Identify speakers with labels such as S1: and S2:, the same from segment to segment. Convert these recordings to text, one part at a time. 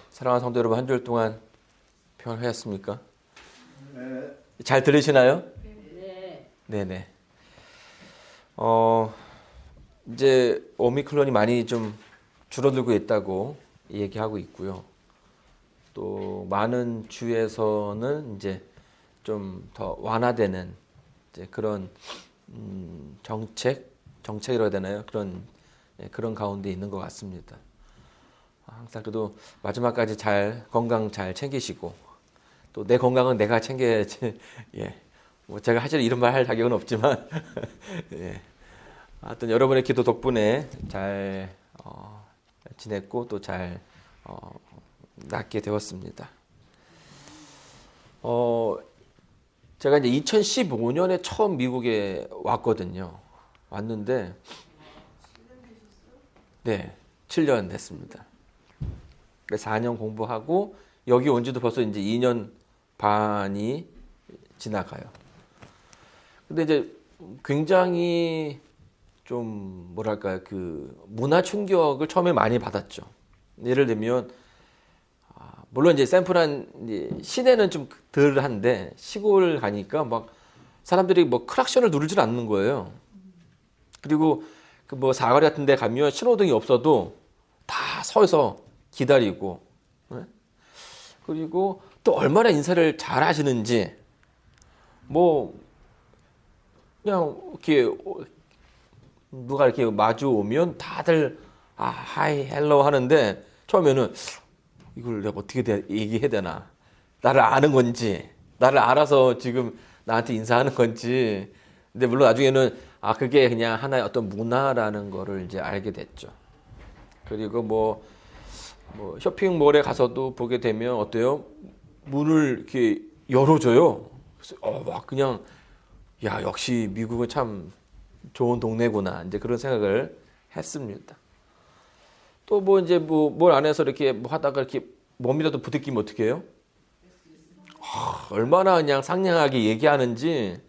S1: 사랑하는 성도 여러분, 한 주일 동안 평안하셨습니까?
S2: 네.
S1: 잘 들으시나요?
S3: 네.
S1: 네네. 이제 오미크론이 많이 좀 줄어들고 있다고 얘기하고 있고요. 또 많은 주에서는 이제 좀 더 완화되는 이제 그런 정책이라고 해야 되나요? 그런 가운데 있는 것 같습니다. 항상 그래도 마지막까지 건강 잘 챙기시고 또 내 건강은 내가 챙겨야지. 예. 뭐 제가 사실 이런 말 할 자격은 없지만 예. 하여튼 여러분의 기도 덕분에 잘 지냈고 또 잘 낫게 되었습니다. 제가 이제 2015년에 처음 미국에 왔거든요. 왔는데 네, 7년 됐습니다. 4년 공부하고 여기 온 지도 벌써 이제 2년 반이 지나가요. 근데 이제 굉장히 좀 뭐랄까요, 그 문화 충격을 처음에 많이 받았죠. 예를 들면 물론 이제 샌프란 시내는 좀 덜한데 시골 가니까 막 사람들이 뭐 크락션을 누르질 않는 거예요. 그리고 그 뭐 사거리 같은 데 가면 신호등이 없어도 다 서서 기다리고, 네? 그리고 또 얼마나 인사를 잘 하시는지, 뭐, 그냥 이렇게 누가 이렇게 마주 오면 다들, 하이, 헬로 하는데, 처음에는 이걸 내가 어떻게 얘기해야 되나. 나를 아는 건지, 나를 알아서 지금 나한테 인사하는 건지. 근데 물론 나중에는 그게 그냥 하나의 어떤 문화라는 거를 이제 알게 됐죠. 그리고 뭐 쇼핑몰에 가서도 보게 되면 어때요? 문을 이렇게 열어줘요. 그래서 막 그냥 야, 역시 미국은 참 좋은 동네구나. 이제 그런 생각을 했습니다. 또 뭐 이제 뭘 안에서 이렇게 뭐 하다가 이렇게 몸이라도 부딪히면 어떻게 해요? 얼마나 그냥 상냥하게 얘기하는지.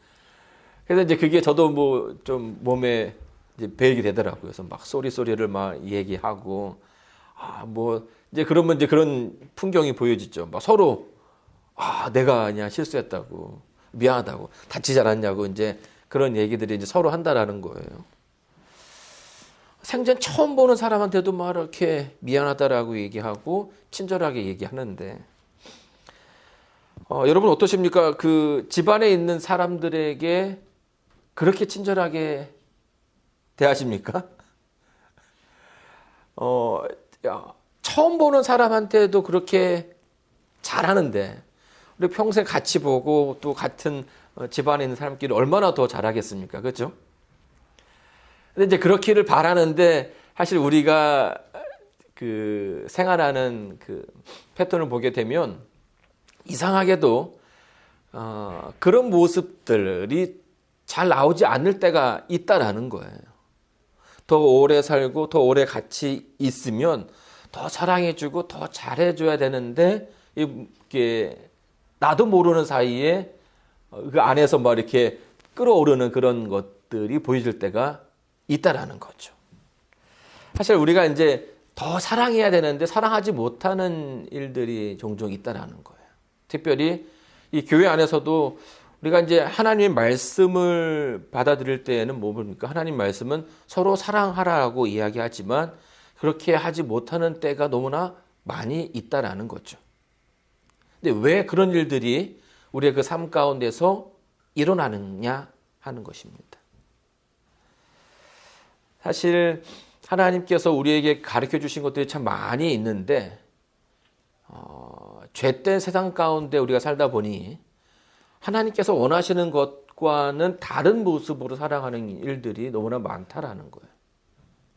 S1: 그래서 이제 그게 저도 뭐 좀 몸에 이제 배이게 되더라고요. 그래서 막 소리를 막 얘기하고, 뭐 이제 그러면 이제 그런 풍경이 보여지죠. 막 서로 내가 그냥 실수했다고, 미안하다고, 다치지 않았냐고 이제 그런 얘기들이 이제 서로 한다라는 거예요. 생전 처음 보는 사람한테도 막 이렇게 미안하다라고 얘기하고 친절하게 얘기하는데, 여러분 어떠십니까? 그 집안에 있는 사람들에게 그렇게 친절하게 대하십니까? 처음 보는 사람한테도 그렇게 잘하는데, 우리 평생 같이 보고 또 같은 집안에 있는 사람끼리 얼마나 더 잘하겠습니까? 그렇죠? 근데 이제 그렇기를 바라는데, 사실 우리가 그 생활하는 그 패턴을 보게 되면 이상하게도 그런 모습들이 잘 나오지 않을 때가 있다라는 거예요. 더 오래 살고 더 오래 같이 있으면 더 사랑해주고 더 잘해줘야 되는데, 이게 나도 모르는 사이에 그 안에서 막 이렇게 끌어오르는 그런 것들이 보여질 때가 있다라는 거죠. 사실 우리가 이제 더 사랑해야 되는데 사랑하지 못하는 일들이 종종 있다라는 거예요. 특별히 이 교회 안에서도 우리가 이제 하나님의 말씀을 받아들일 때에는 뭡니까? 하나님 말씀은 서로 사랑하라고 이야기하지만 그렇게 하지 못하는 때가 너무나 많이 있다라는 거죠. 근데 왜 그런 일들이 우리의 그 삶 가운데서 일어나느냐 하는 것입니다. 사실 하나님께서 우리에게 가르쳐 주신 것들이 참 많이 있는데, 죄된 세상 가운데 우리가 살다 보니 하나님께서 원하시는 것과는 다른 모습으로 살아가는 일들이 너무나 많다라는 거예요.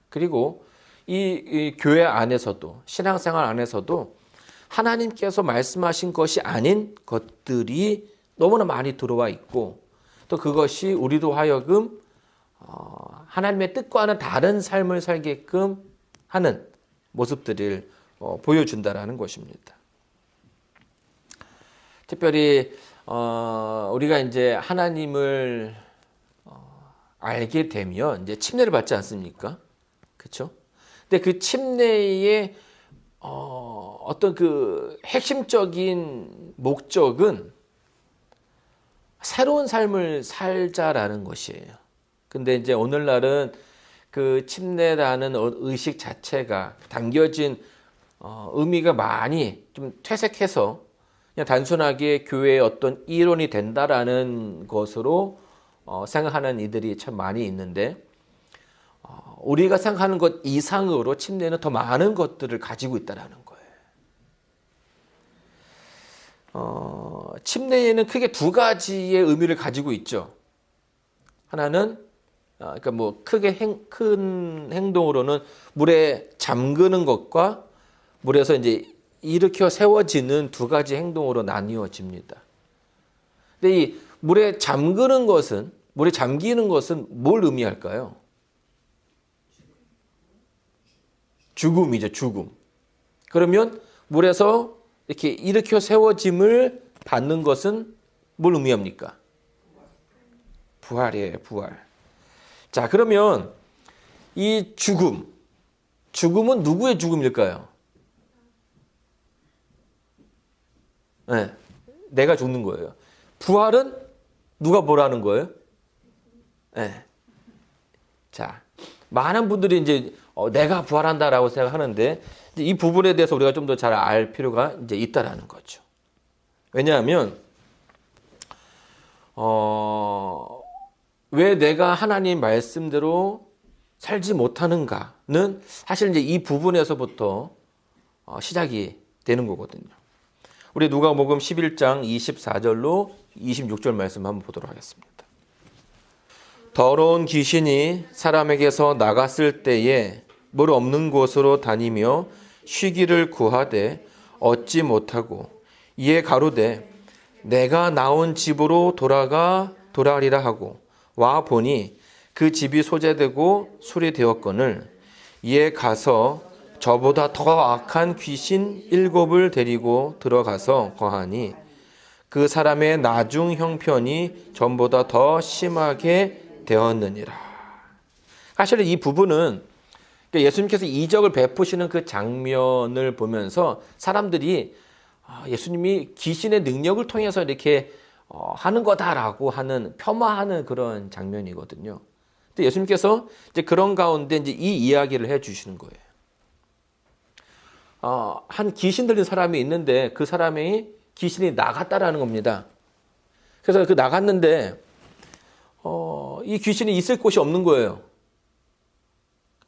S1: 그리고 이 교회 안에서도, 신앙생활 안에서도 하나님께서 말씀하신 것이 아닌 것들이 너무나 많이 들어와 있고, 또 그것이 우리도 하여금 하나님의 뜻과는 다른 삶을 살게끔 하는 모습들을 보여준다라는 것입니다. 특별히 우리가 이제 하나님을 알게 되면 이제 침례를 받지 않습니까? 그렇죠? 근데 그 침례의 어떤 그 핵심적인 목적은 새로운 삶을 살자라는 것이에요. 근데 이제 오늘날은 그 침례라는 의식 자체가 담겨진 의미가 많이 좀 퇴색해서 그냥 단순하게 교회의 어떤 이론이 된다라는 것으로 생각하는 이들이 참 많이 있는데, 우리가 생각하는 것 이상으로 침례는 더 많은 것들을 가지고 있다는 거예요. 침례에는 크게 두 가지의 의미를 가지고 있죠. 하나는 그러니까 뭐 크게 큰 행동으로는 물에 잠그는 것과 물에서 이제 일으켜 세워지는 두 가지 행동으로 나뉘어집니다. 근데 이 물에 잠그는 것은, 물에 잠기는 것은 뭘 의미할까요? 죽음이죠, 죽음. 그러면 물에서 이렇게 일으켜 세워짐을 받는 것은 뭘 의미합니까? 부활이에요, 부활. 자, 그러면 이 죽음은 누구의 죽음일까요? 네, 내가 죽는 거예요. 부활은 누가 뭐라는 거예요? 네. 자, 많은 분들이 이제 내가 부활한다라고 생각하는데, 이제 이 부분에 대해서 우리가 좀 더 잘 알 필요가 이제 있다라는 거죠. 왜냐하면 왜 내가 하나님 말씀대로 살지 못하는가는 사실 이제 이 부분에서부터 시작이 되는 거거든요. 우리 누가복음 11장 24절로 26절 말씀 한번 보도록 하겠습니다. 더러운 귀신이 사람에게서 나갔을 때에 물 없는 곳으로 다니며 쉬기를 구하되 얻지 못하고 이에 가로되 내가 나온 집으로 돌아가리라 하고 와 보니 그 집이 소재되고 수리되었거늘 이에 가서 저보다 더 악한 귀신 7을 데리고 들어가서 거하니 그 사람의 나중 형편이 전보다 더 심하게 되었느니라. 사실 이 부분은 예수님께서 이적을 베푸시는 그 장면을 보면서 사람들이 예수님이 귀신의 능력을 통해서 이렇게 하는 거다라고 하는 폄하하는 그런 장면이거든요. 근데 예수님께서 이제 그런 가운데 이제 이 이야기를 해 주시는 거예요. 한 귀신 들린 사람이 있는데 그 사람이 귀신이 나갔다라는 겁니다. 그래서 그 나갔는데 이 귀신이 있을 곳이 없는 거예요.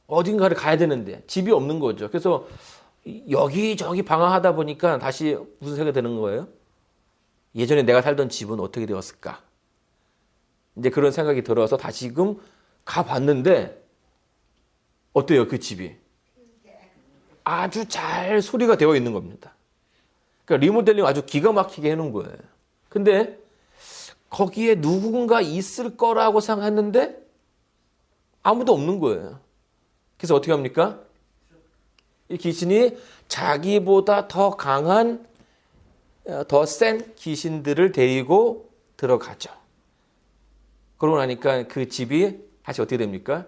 S1: 어딘가를 가야 되는데 집이 없는 거죠. 그래서 여기저기 방황하다 보니까 다시 무슨 생각이 드는 거예요? 예전에 내가 살던 집은 어떻게 되었을까? 이제 그런 생각이 들어서 다시금 가봤는데 어때요? 그 집이 아주 잘 수리가 되어 있는 겁니다. 그러니까 리모델링 아주 기가 막히게 해놓은 거예요. 근데 거기에 누군가 있을 거라고 생각했는데 아무도 없는 거예요. 그래서 어떻게 합니까? 이 귀신이 자기보다 더 강한, 더 센 귀신들을 데리고 들어가죠. 그러고 나니까 그 집이 다시 어떻게 됩니까?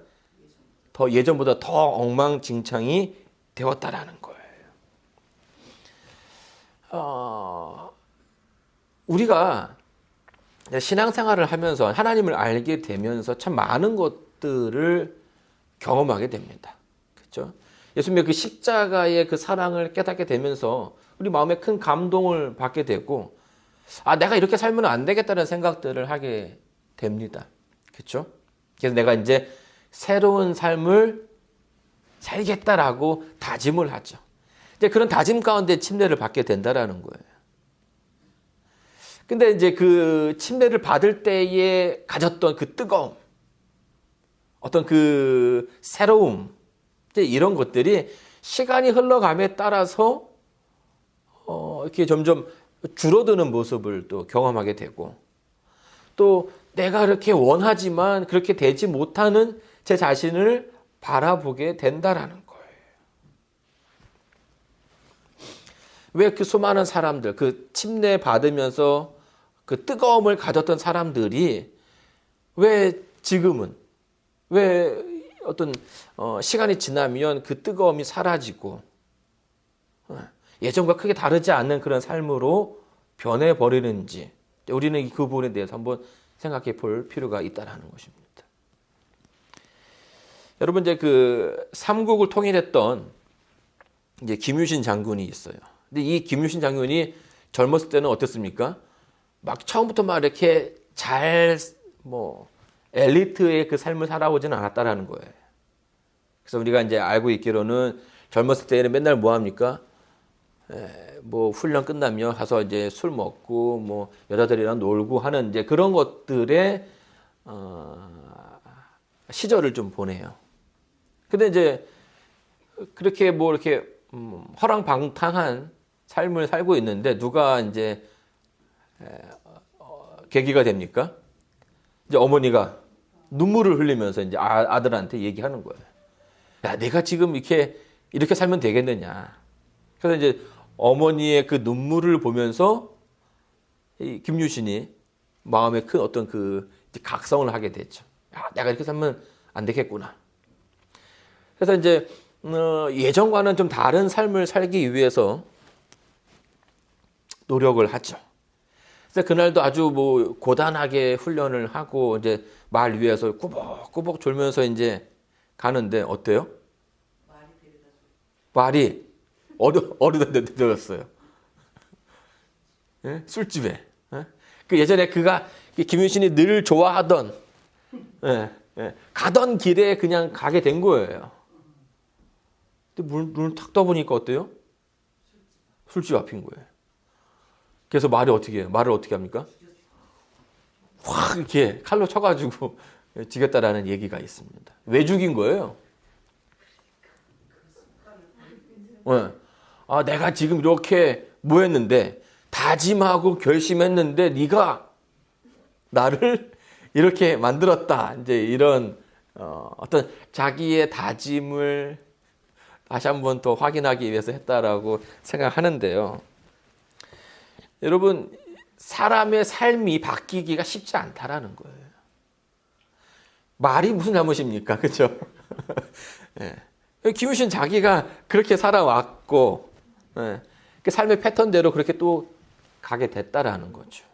S1: 더 예전보다 더 엉망진창이 되었다라는 거예요. 우리가 신앙생활을 하면서 하나님을 알게 되면서 참 많은 것들을 경험하게 됩니다. 그렇죠? 예수님의 그 십자가의 그 사랑을 깨닫게 되면서 우리 마음에 큰 감동을 받게 되고, 내가 이렇게 살면 안 되겠다는 생각들을 하게 됩니다. 그렇죠? 그래서 내가 이제 새로운 삶을 살겠다라고 다짐을 하죠. 이제 그런 다짐 가운데 침례를 받게 된다라는 거예요. 근데 이제 그 침례를 받을 때에 가졌던 그 뜨거움, 어떤 그 새로움, 이제 이런 것들이 시간이 흘러감에 따라서 이렇게 점점 줄어드는 모습을 또 경험하게 되고, 또 내가 그렇게 원하지만 그렇게 되지 못하는 제 자신을 바라보게 된다라는 거예요. 왜 그 수많은 사람들, 그 침례 받으면서 그 뜨거움을 가졌던 사람들이 왜 지금은, 왜 어떤 시간이 지나면 그 뜨거움이 사라지고 예전과 크게 다르지 않는 그런 삶으로 변해버리는지 우리는 그 부분에 대해서 한번 생각해 볼 필요가 있다는 것입니다. 여러분 이제 그 삼국을 통일했던 이제 김유신 장군이 있어요. 근데 이 김유신 장군이 젊었을 때는 어땠습니까? 막 처음부터 막 이렇게 엘리트의 그 삶을 살아오지는 않았다라는 거예요. 그래서 우리가 이제 알고 있기로는 젊었을 때는 맨날 뭐 합니까? 뭐 훈련 끝나면 가서 이제 술 먹고 뭐 여자들이랑 놀고 하는 이제 그런 것들의 시절을 좀 보내요. 근데 이제 그렇게 뭐 이렇게 허랑방탕한 삶을 살고 있는데 누가 이제 계기가 됩니까? 이제 어머니가 눈물을 흘리면서 이제 아들한테 얘기하는 거예요. 야, 내가 지금 이렇게 살면 되겠느냐. 그래서 이제 어머니의 그 눈물을 보면서 이 김유신이 마음에 큰 어떤 그 각성을 하게 됐죠. 야, 내가 이렇게 살면 안 되겠구나. 그래서 이제 예전과는 좀 다른 삶을 살기 위해서 노력을 하죠. 그래서 그날도 아주 뭐 고단하게 훈련을 하고 이제 말 위에서 꾸벅꾸벅 졸면서 이제 가는데 어때요? 말이 어디다 내렸어요? 예? 술집에. 예? 그 예전에 김유신이 늘 좋아하던 가던 길에 그냥 가게 된 거예요. 근데 문을 탁 떠보니까 어때요? 술집 앞인 거예요. 그래서 말을 어떻게 합니까? 확 이렇게 칼로 쳐가지고 죽였다라는 얘기가 있습니다. 왜 죽인 거예요? 내가 지금 이렇게 뭐 했는데 다짐하고 결심했는데 네가 나를 이렇게 만들었다. 이제 이런 어떤 자기의 다짐을 다시 한번 더 확인하기 위해서 했다라고 생각하는데요. 여러분, 사람의 삶이 바뀌기가 쉽지 않다라는 거예요. 말이 무슨 잘못입니까? 그렇죠? 예. 김유신 자기가 그렇게 살아왔고 그 삶의 패턴대로 그렇게 또 가게 됐다라는 거죠.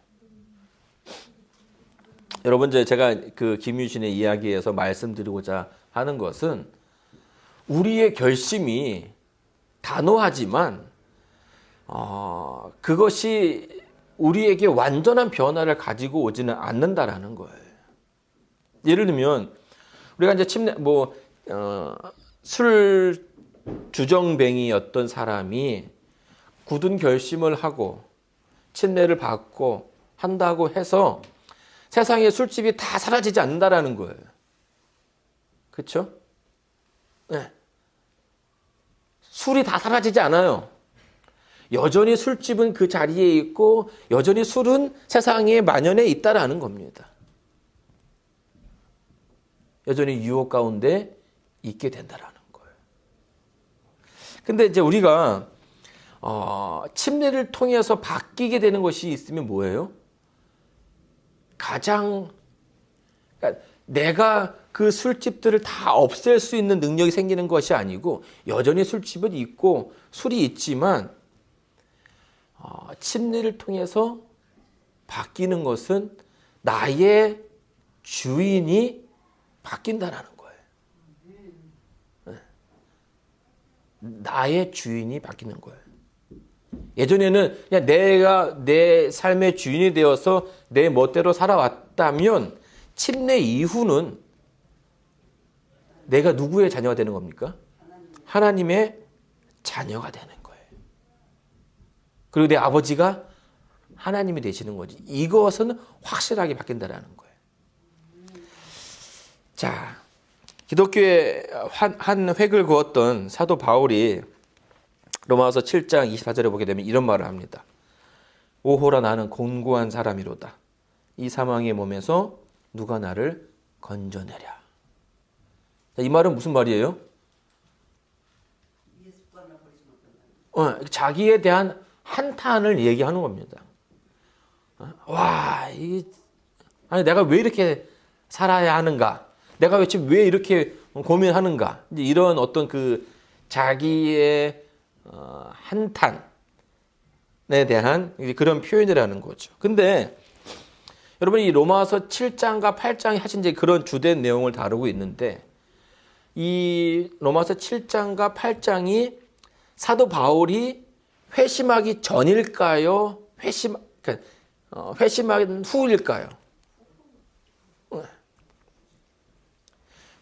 S1: 여러분, 제가 그 김유신의 이야기에서 말씀드리고자 하는 것은 우리의 결심이 단호하지만 그것이 우리에게 완전한 변화를 가지고 오지는 않는다라는 거예요. 예를 들면 우리가 이제 술 주정뱅이였던 사람이 굳은 결심을 하고 침례를 받고 한다고 해서 세상에 술집이 다 사라지지 않는다라는 거예요. 그렇죠? 네. 술이 다 사라지지 않아요. 여전히 술집은 그 자리에 있고 여전히 술은 세상에 만연해 있다라는 겁니다. 여전히 유혹 가운데 있게 된다라는 거예요. 근데 이제 우리가 침례를 통해서 바뀌게 되는 것이 있으면 뭐예요? 그러니까 내가 그 술집들을 다 없앨 수 있는 능력이 생기는 것이 아니고 여전히 술집은 있고 술이 있지만 침례를 통해서 바뀌는 것은 나의 주인이 바뀐다라는 거예요. 나의 주인이 바뀌는 거예요. 예전에는 그냥 내가 내 삶의 주인이 되어서 내 멋대로 살아왔다면 침례 이후는 내가 누구의 자녀가 되는 겁니까? 하나님의 자녀가 되는 거예요. 그리고 내 아버지가 하나님이 되시는 거지. 이것은 확실하게 바뀐다라는 거예요. 자, 기독교의 한 획을 그었던 사도 바울이 로마서 7장 24절에 보게 되면 이런 말을 합니다. 오호라 나는 곤고한 사람이로다. 이 사망의 몸에서 누가 나를 건져내랴. 이 말은 무슨 말이에요? 자기에 대한 한탄을 얘기하는 겁니다. 아니 내가 왜 이렇게 살아야 하는가? 내가 지금 왜 이렇게 고민하는가? 이런 어떤 그 자기의 한탄, 대한 그런 표현이라는 거죠. 근데 여러분 이 로마서 7장과 8장이 하신 이제 그런 주된 내용을 다루고 있는데 이 로마서 7장과 8장이 사도 바울이 회심하기 전일까요? 회심한 후일까요?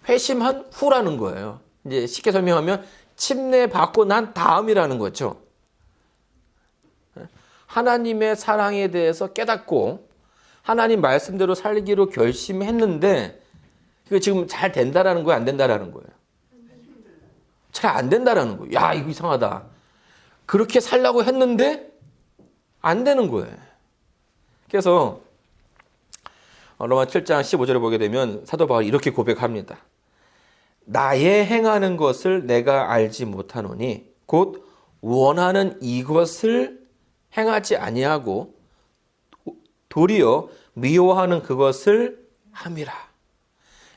S1: 회심한 후라는 거예요. 이제 쉽게 설명하면 침례받고 난 다음이라는 거죠. 하나님의 사랑에 대해서 깨닫고 하나님 말씀대로 살기로 결심했는데 그게 지금 잘 된다라는 거예요? 안 된다라는 거예요? 잘 안 된다라는 거예요. 야, 이거 이상하다. 그렇게 살려고 했는데 안 되는 거예요. 그래서 로마 7장 15절에 보게 되면 사도 바울이 이렇게 고백합니다. 나의 행하는 것을 내가 알지 못하노니 곧 원하는 이것을 행하지 아니하고 도리어 미워하는 그것을 함이라.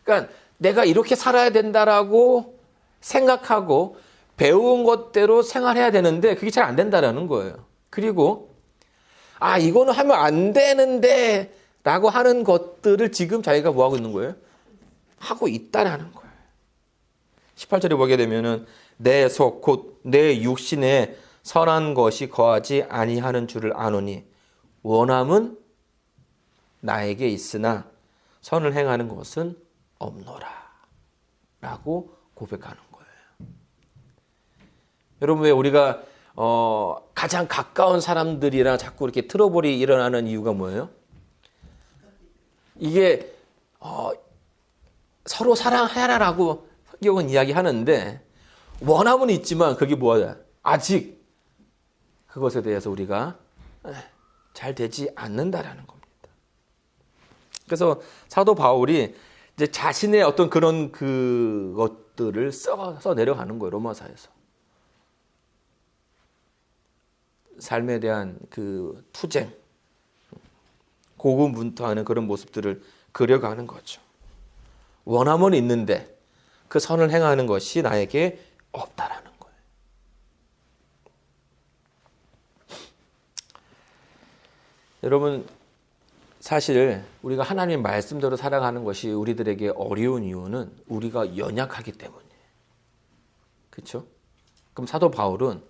S1: 그러니까 내가 이렇게 살아야 된다라고 생각하고 배운 것대로 생활해야 되는데 그게 잘 안 된다라는 거예요. 그리고 이거는 하면 안 되는데 라고 하는 것들을 지금 자기가 뭐 하고 있는 거예요? 하고 있다라는 거예요. 18절에 보게 되면은 내 속 곧 내 육신에 선한 것이 거하지 아니하는 줄을 아노니 원함은 나에게 있으나 선을 행하는 것은 없노라 라고 고백하는 거예요. 여러분 왜 우리가 가장 가까운 사람들이랑 자꾸 이렇게 트러블이 일어나는 이유가 뭐예요? 이게 서로 사랑하라라고 성경은 이야기하는데 원함은 있지만 그게 뭐야? 아직 그것에 대해서 우리가 잘 되지 않는다라는 겁니다. 그래서 사도 바울이 이제 자신의 어떤 그런 그것들을 써 내려가는 거예요. 로마서에서. 삶에 대한 그 투쟁, 고군분투하는 그런 모습들을 그려가는 거죠. 원함은 있는데 그 선을 행하는 것이 나에게 없다라는 거예요. 여러분 사실 우리가 하나님 말씀대로 살아가는 것이 우리들에게 어려운 이유는 우리가 연약하기 때문이에요. 그렇죠? 그럼 사도 바울은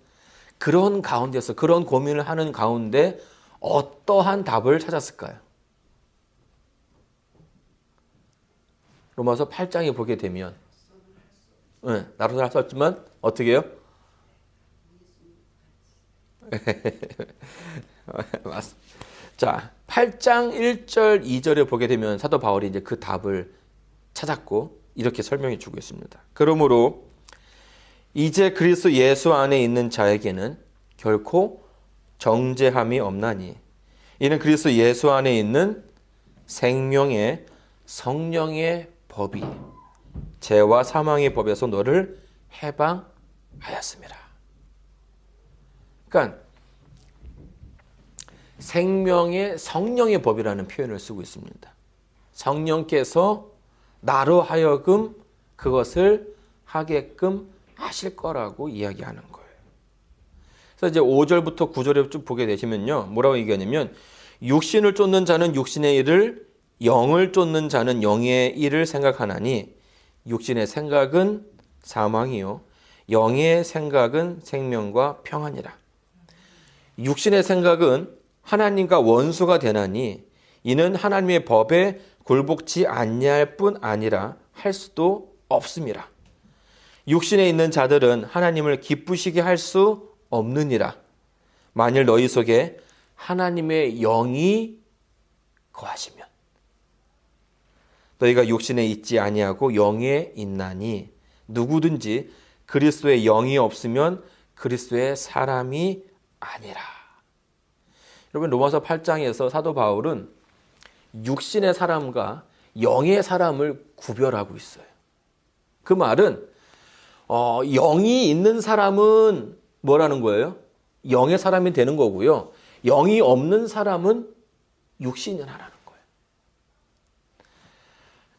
S1: 그런 가운데서 그런 고민을 하는 가운데 어떠한 답을 찾았을까요? 로마서 8장에 보게 되면 나로서 할 수 없지만 어떻게 해요? 맞습니다. 자, 8장 1절 2절에 보게 되면 사도 바울이 이제 그 답을 찾았고 이렇게 설명해 주고 있습니다. 그러므로 이제 그리스도 예수 안에 있는 자에게는 결코 정죄함이 없나니 이는 그리스도 예수 안에 있는 생명의 성령의 법이 죄와 사망의 법에서 너를 해방하였습니다. 그러니까 생명의 성령의 법이라는 표현을 쓰고 있습니다. 성령께서 나로 하여금 그것을 하게끔 하실 거라고 이야기하는 거예요. 그래서 이제 5절부터 9절에 쭉 보게 되시면요. 뭐라고 얘기하냐면 육신을 쫓는 자는 육신의 일을 영을 쫓는 자는 영의 일을 생각하나니 육신의 생각은 사망이요 영의 생각은 생명과 평안이라. 육신의 생각은 하나님과 원수가 되나니 이는 하나님의 법에 굴복치 아니할 뿐 아니라 할 수도 없음이라. 육신에 있는 자들은 하나님을 기쁘시게 할 수 없느니라. 만일 너희 속에 하나님의 영이 거하시면 너희가 육신에 있지 아니하고 영에 있나니 누구든지 그리스도의 영이 없으면 그리스도의 사람이 아니라. 여러분 로마서 8장에서 사도 바울은 육신의 사람과 영의 사람을 구별하고 있어요. 그 말은 영이 있는 사람은 뭐라는 거예요? 영의 사람이 되는 거고요. 영이 없는 사람은 육신이라는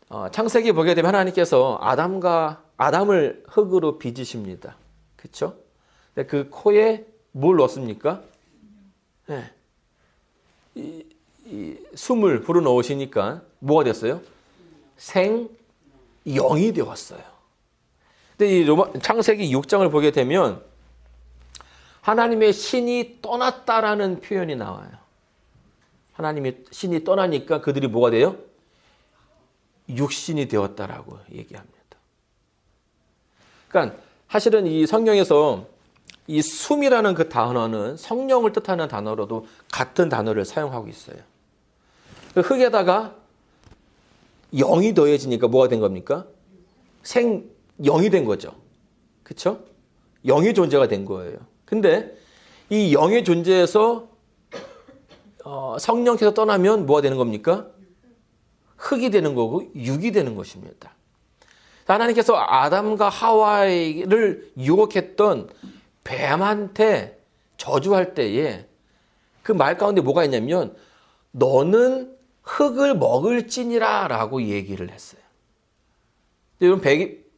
S1: 거예요. 창세기 보게 되면 하나님께서 아담을 흙으로 빚으십니다. 그렇죠? 그 코에 뭘 넣습니까? 네. 이 숨을 불어넣으시니까 뭐가 됐어요? 생영이 되었어요. 근데 이 창세기 6장을 보게 되면 하나님의 신이 떠났다라는 표현이 나와요. 하나님의 신이 떠나니까 그들이 뭐가 돼요? 육신이 되었다라고 얘기합니다. 그러니까 사실은 이 성경에서 이 숨이라는 그 단어는 성령을 뜻하는 단어로도 같은 단어를 사용하고 있어요. 그 흙에다가 영이 더해지니까 뭐가 된 겁니까? 생영이 된 거죠. 그렇죠? 영의 존재가 된 거예요. 근데 이 영의 존재에서 성령께서 떠나면 뭐가 되는 겁니까? 흙이 되는 거고 육이 되는 것입니다. 하나님께서 아담과 하와를 유혹했던 뱀한테 저주할 때에 그 말 가운데 뭐가 있냐면 너는 흙을 먹을지니라 라고 얘기를 했어요. 여러분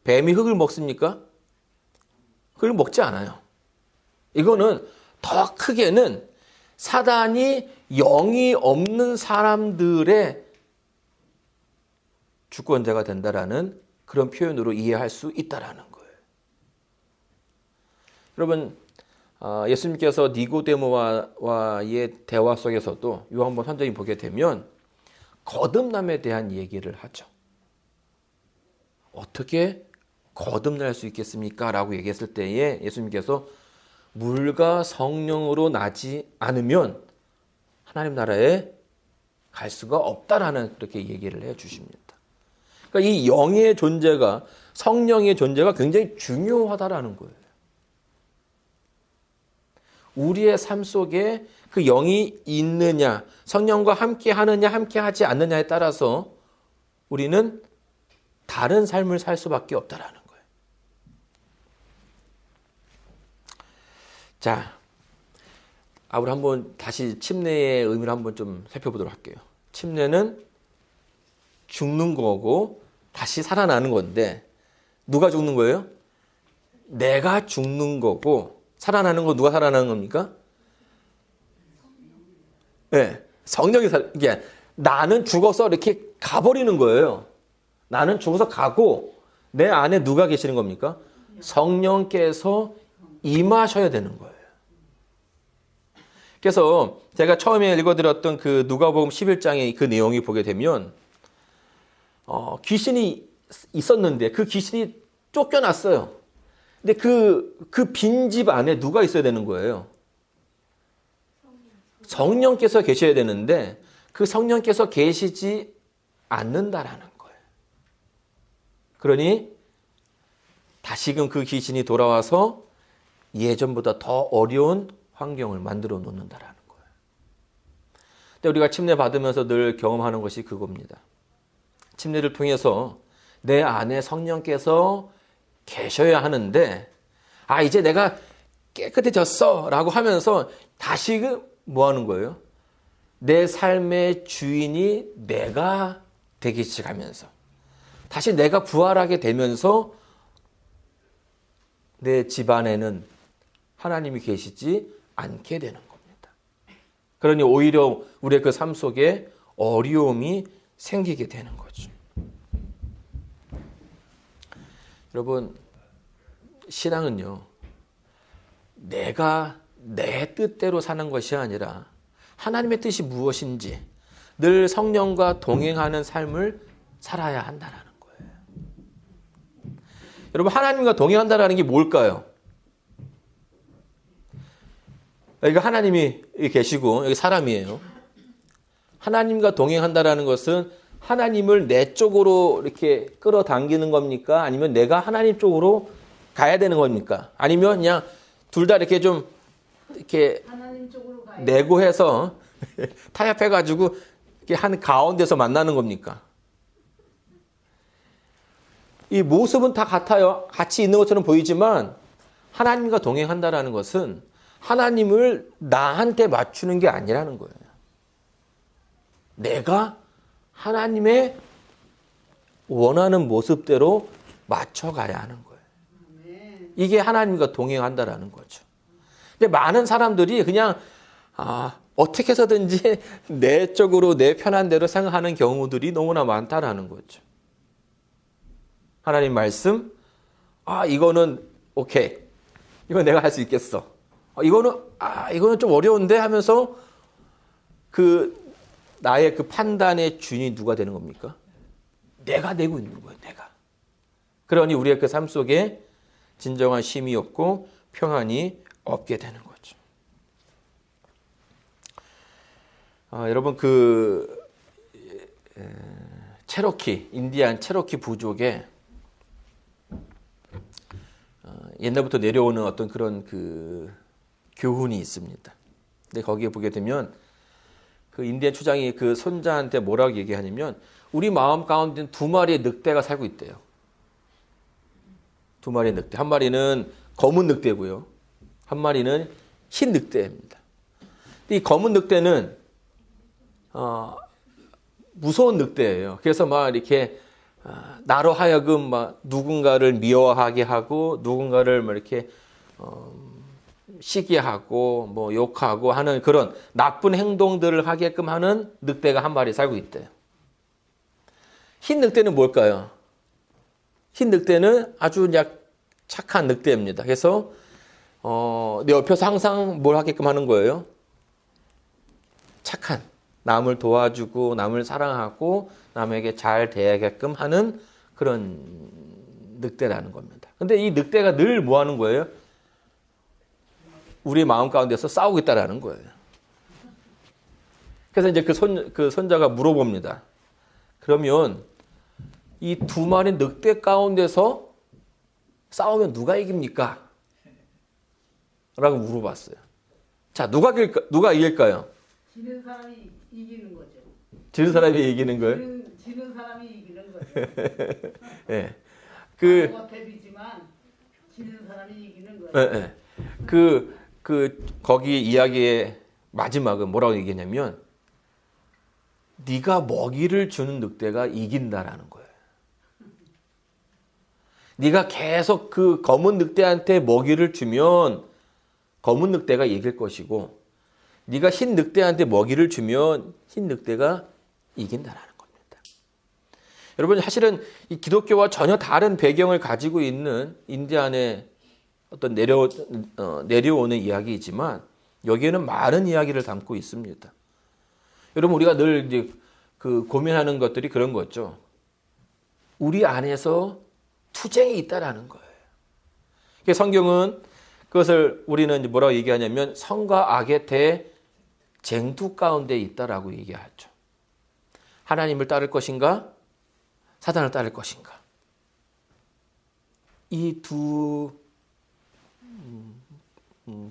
S1: 뱀이 흙을 먹습니까? 흙을 먹지 않아요. 이거는 더 크게는 사단이 영이 없는 사람들의 주권자가 된다라는 그런 표현으로 이해할 수 있다라는 거예요. 여러분, 예수님께서 니고데모와의 대화 속에서도 요한복음 3장에 보게 되면 거듭남에 대한 얘기를 하죠. 어떻게 거듭날 수 있겠습니까? 라고 얘기했을 때에 예수님께서 물과 성령으로 나지 않으면 하나님 나라에 갈 수가 없다라는 그렇게 얘기를 해 주십니다. 그러니까 이 영의 존재가, 성령의 존재가 굉장히 중요하다라는 거예요. 우리의 삶 속에 그 영이 있느냐, 성령과 함께 하느냐, 함께 하지 않느냐에 따라서 우리는 다른 삶을 살 수밖에 없다라는 거예요. 자, 우리 한번 다시 침례의 의미를 한번 좀 살펴보도록 할게요. 침례는 죽는 거고 다시 살아나는 건데 누가 죽는 거예요? 내가 죽는 거고 살아나는 건 누가 살아나는 겁니까? 네, 성령이 이게 나는 죽어서 이렇게 가버리는 거예요. 나는 죽어서 가고 내 안에 누가 계시는 겁니까? 성령께서 임하셔야 되는 거예요. 그래서 제가 처음에 읽어드렸던 그 누가복음 11장의 그 내용이 보게 되면 귀신이 있었는데 그 귀신이 쫓겨났어요. 근데 그 빈집 안에 누가 있어야 되는 거예요? 성령께서 계셔야 되는데 그 성령께서 계시지 않는다라는 거예요. 그러니 다시금 그 귀신이 돌아와서 예전보다 더 어려운 환경을 만들어 놓는다라는 거예요. 근데 우리가 침례 받으면서 늘 경험하는 것이 그겁니다. 침례를 통해서 내 안에 성령께서 계셔야 하는데 이제 내가 깨끗해졌어 라고 하면서 다시금 뭐 하는 거예요? 내 삶의 주인이 내가 되기 시작하면서 다시 내가 부활하게 되면서 내 집안에는 하나님이 계시지 않게 되는 겁니다. 그러니 오히려 우리의 그 삶 속에 어려움이 생기게 되는 거죠. 여러분, 신앙은요, 내가 내 뜻대로 사는 것이 아니라 하나님의 뜻이 무엇인지 늘 성령과 동행하는 삶을 살아야 한다는 거예요. 여러분, 하나님과 동행한다는 게 뭘까요? 여기 하나님이 계시고 여기 사람이에요. 하나님과 동행한다는 것은 하나님을 내 쪽으로 이렇게 끌어당기는 겁니까? 아니면 내가 하나님 쪽으로 가야 되는 겁니까? 아니면 그냥 둘 다 이렇게 좀 이렇게 하나님 쪽으로 내고해서 타협해가지고 이렇게 한 가운데서 만나는 겁니까? 이 모습은 다 같아요. 같이 있는 것처럼 보이지만 하나님과 동행한다는 것은 하나님을 나한테 맞추는 게 아니라는 거예요. 내가 하나님의 원하는 모습대로 맞춰가야 하는 거예요. 이게 하나님과 동행한다라는 거죠. 근데 많은 사람들이 그냥 어떻게 해서든지 내 쪽으로 내 편한 대로 생각하는 경우들이 너무나 많다라는 거죠. 하나님 말씀, 이거는 오케이. 이건 내가 할 수 있겠어. 이거는 좀 어려운데 하면서 나의 그 판단의 주인이 누가 되는 겁니까? 내가 내고 있는 거예요, 내가. 그러니 우리의 그 삶 속에 진정한 쉼이 없고 평안이 없게 되는 거죠. 여러분, 인디안 체로키 부족에 옛날부터 내려오는 어떤 그런 교훈이 있습니다. 근데 거기에 보게 되면 그 인디안 추장이 그 손자한테 뭐라고 얘기하냐면 우리 마음 가운데는 두 마리의 늑대가 살고 있대요. 두 마리의 늑대. 한 마리는 검은 늑대고요. 한 마리는 흰 늑대입니다. 이 검은 늑대는 무서운 늑대예요. 그래서 막 이렇게 나로 하여금 막 누군가를 미워하게 하고 누군가를 막 이렇게 시기하고 뭐 욕하고 하는 그런 나쁜 행동들을 하게끔 하는 늑대가 한 마리 살고 있대요. 흰 늑대는 뭘까요? 흰 늑대는 아주 착한 늑대입니다. 그래서 내 옆에서 항상 뭘 하게끔 하는 거예요? 착한, 남을 도와주고 남을 사랑하고 남에게 잘 대하게끔 하는 그런 늑대라는 겁니다. 근데 이 늑대가 늘 뭐 하는 거예요? 우리의 마음 가운데서 싸우고 있다라는 거예요. 그래서 이제 그 손자가 물어봅니다. 그러면 이 두 마리 늑대 가운데서 싸우면 누가 이깁니까? 라고 물어봤어요. 자, 누가 이길까요?
S2: 지는 사람이 이기는 거죠.
S1: 지는 사람이 이기는 거예요?
S2: 지는 사람이 이기는 거죠.
S1: 네.
S2: 대비지만 지는 사람이 이기는 거예요.
S1: 네. 거기 이야기의 마지막은 뭐라고 얘기냐면 네가 먹이를 주는 늑대가 이긴다라는 거예요. 네가 계속 그 검은 늑대한테 먹이를 주면 검은 늑대가 이길 것이고 네가 흰 늑대한테 먹이를 주면 흰 늑대가 이긴다라는 겁니다. 여러분, 사실은 이 기독교와 전혀 다른 배경을 가지고 있는 인디안의 어떤 내려오는 이야기이지만 여기에는 많은 이야기를 담고 있습니다. 여러분, 우리가 늘 이제 고민하는 것들이 그런 거죠. 우리 안에서 투쟁이 있다라는 거예요. 성경은 그것을 우리는 뭐라고 얘기하냐면 선과 악의 대쟁투 가운데 있다라고 얘기하죠. 하나님을 따를 것인가? 사단을 따를 것인가? 이 두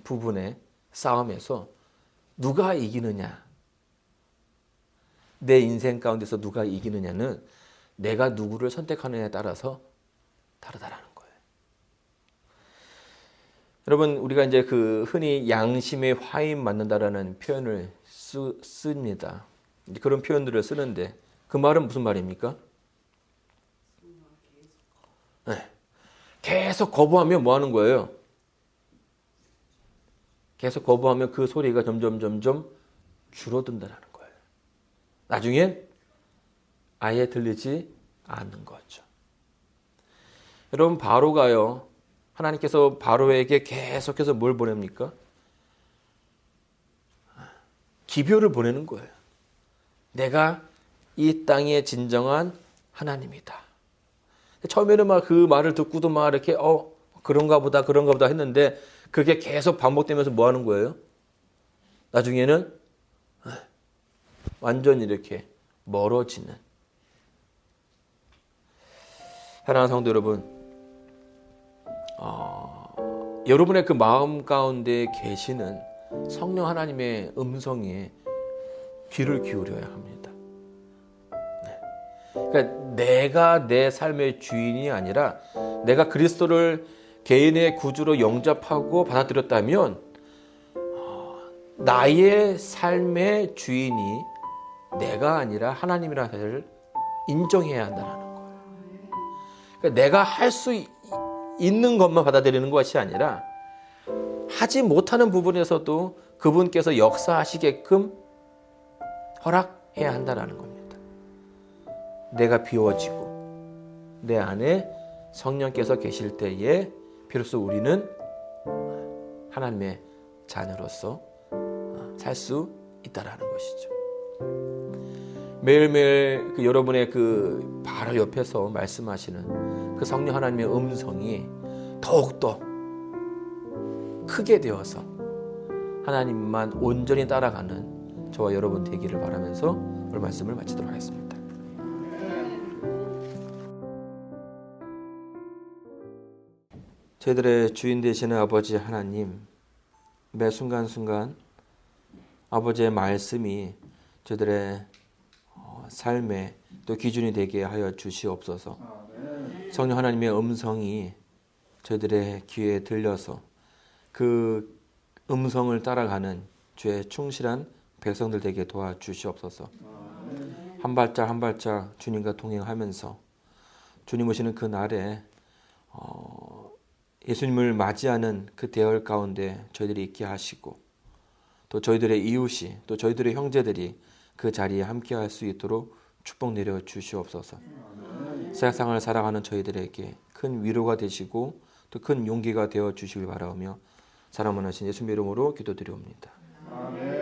S1: 부분의 싸움에서 누가 이기느냐? 내 인생 가운데서 누가 이기느냐는 내가 누구를 선택하느냐에 따라서 다르다라는 거예요. 여러분, 우리가 이제 흔히 양심의 화인 맞는다라는 표현을 씁니다. 그런 표현들을 쓰는데 그 말은 무슨 말입니까? 네. 계속 거부하면 뭐 하는 거예요? 계속 거부하면 그 소리가 점점 줄어든다라는 거예요. 나중엔 아예 들리지 않는 거죠. 여러분, 바로가요. 하나님께서 바로에게 계속해서 뭘 보냅니까? 기별을 보내는 거예요. 내가 이 땅의 진정한 하나님이다. 처음에는 막 그 말을 듣고도 막 이렇게 그런가 보다 했는데 그게 계속 반복되면서 뭐 하는 거예요? 나중에는 완전히 이렇게 멀어지는. 사랑하는 성도 여러분, 여러분의 그 마음 가운데 계시는 성령 하나님의 음성에 귀를 기울여야 합니다. 네. 그러니까 내가 내 삶의 주인이 아니라 내가 그리스도를 개인의 구주로 영접하고 받아들였다면 나의 삶의 주인이 내가 아니라 하나님이라는 사실을 인정해야 한다는 거예요. 그러니까 내가 할 수 있는 것만 받아들이는 것이 아니라 하지 못하는 부분에서도 그분께서 역사하시게끔 허락해야 한다라는 겁니다. 내가 비워지고 내 안에 성령께서 계실 때에 비로소 우리는 하나님의 자녀로서 살 수 있다라는 것이죠. 매일매일 여러분의 바로 옆에서 말씀하시는 그 성령 하나님의 음성이 더욱더 크게 되어서 하나님만 온전히 따라가는 저와 여러분 되기를 바라면서 오늘 말씀을 마치도록 하겠습니다. 저희들의 주인 되시는 아버지 하나님, 매 순간순간 아버지의 말씀이 저희들의 삶의 또 기준이 되게 하여 주시옵소서. 성령 하나님의 음성이 저희들의 귀에 들려서 그 음성을 따라가는 주의 충실한 백성들 되게 도와주시옵소서. 한 발짝 한 발짝 주님과 동행하면서 주님 오시는 그 날에 예수님을 맞이하는 그 대열 가운데 저희들이 있게 하시고 또 저희들의 이웃이 또 저희들의 형제들이 그 자리에 함께할 수 있도록 축복 내려 주시옵소서. 세상을 살아가는 저희들에게 큰 위로가 되시고 또 큰 용기가 되어 주시길 바라며 사랑하는 예수님의 이름으로 기도드리옵니다. 아멘.